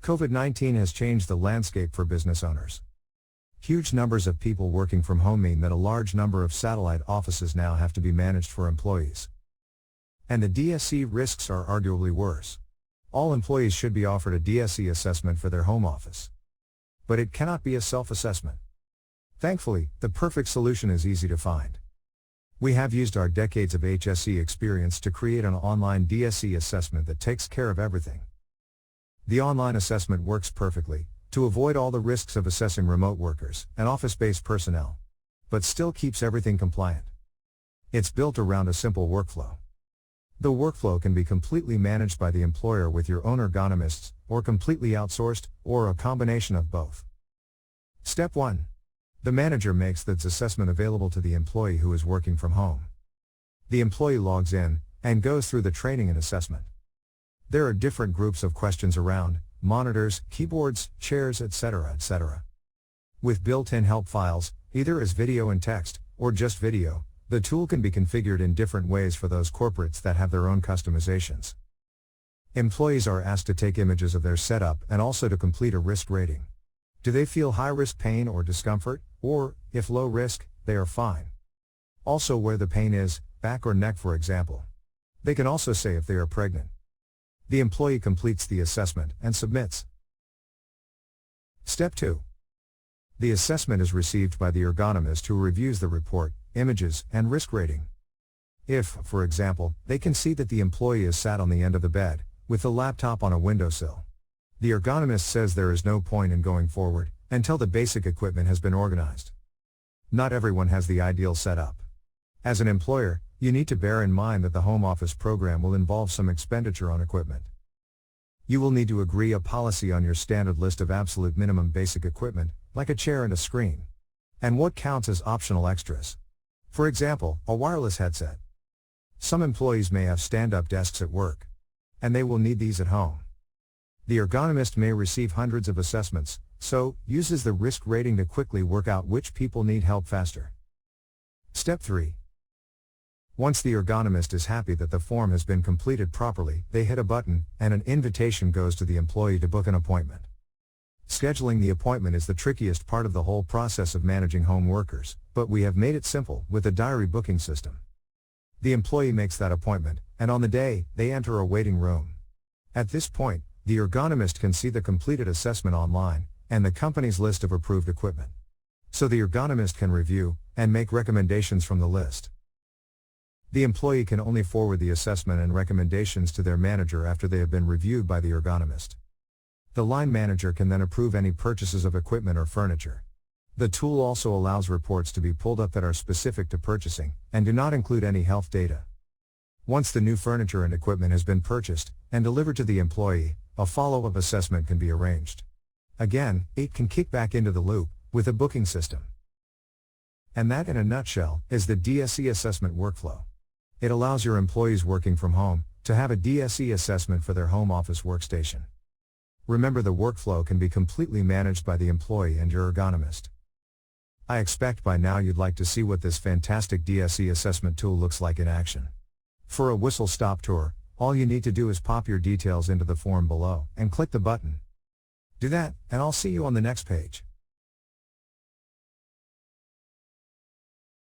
COVID-19 has changed the landscape for business owners. Huge numbers of people working from home mean that a large number of satellite offices now have to be managed for employees. And the DSE risks are arguably worse. All employees should be offered a DSE assessment for their home office. But it cannot be a self-assessment. Thankfully, the perfect solution is easy to find. We have used our decades of HSE experience to create an online DSE assessment that takes care of everything. The online assessment works perfectly, to avoid all the risks of assessing remote workers and office-based personnel, but still keeps everything compliant. It's built around a simple workflow. The workflow can be completely managed by the employer with your own ergonomists, or completely outsourced, or a combination of both. Step 1. The manager makes this assessment available to the employee who is working from home. The employee logs in, and goes through the training and assessment. There are different groups of questions around, monitors, keyboards, chairs, etc., etc. With built-in help files, either as video and text, or just video, the tool can be configured in different ways for those corporates that have their own customizations. Employees are asked to take images of their setup and also to complete a risk rating. Do they feel high-risk pain or discomfort, or, if low risk, they are fine? Also where the pain is, back or neck for example. They can also say if they are pregnant. The employee completes the assessment and submits. Step 2. The assessment is received by the ergonomist who reviews the report, images, and risk rating. If, for example, they can see that the employee is sat on the end of the bed, with the laptop on a windowsill, the ergonomist says there is no point in going forward, until the basic equipment has been organized. Not everyone has the ideal setup. As an employer, you need to bear in mind that the home office program will involve some expenditure on equipment. You will need to agree a policy on your standard list of absolute minimum basic equipment, like a chair and a screen. And what counts as optional extras. For example, a wireless headset. Some employees may have stand-up desks at work, and they will need these at home. The ergonomist may receive hundreds of assessments, so uses the risk rating to quickly work out which people need help faster. Step 3. Once the ergonomist is happy that the form has been completed properly, they hit a button, and an invitation goes to the employee to book an appointment. Scheduling the appointment is the trickiest part of the whole process of managing home workers, but we have made it simple with a diary booking system. The employee makes that appointment, and on the day, they enter a waiting room. At this point, the ergonomist can see the completed assessment online, and the company's list of approved equipment. So the ergonomist can review, and make recommendations from the list. The employee can only forward the assessment and recommendations to their manager after they have been reviewed by the ergonomist. The line manager can then approve any purchases of equipment or furniture. The tool also allows reports to be pulled up that are specific to purchasing, and do not include any health data. Once the new furniture and equipment has been purchased, and delivered to the employee, a follow-up assessment can be arranged. Again, it can kick back into the loop, with a booking system. And that in a nutshell, is the DSE assessment workflow. It allows your employees working from home, to have a DSE assessment for their home office workstation. Remember, the workflow can be completely managed by the employee and your ergonomist. I expect by now you'd like to see what this fantastic DSE assessment tool looks like in action. For a whistle-stop tour, all you need to do is pop your details into the form below, and click the button. Do that, and I'll see you on the next page.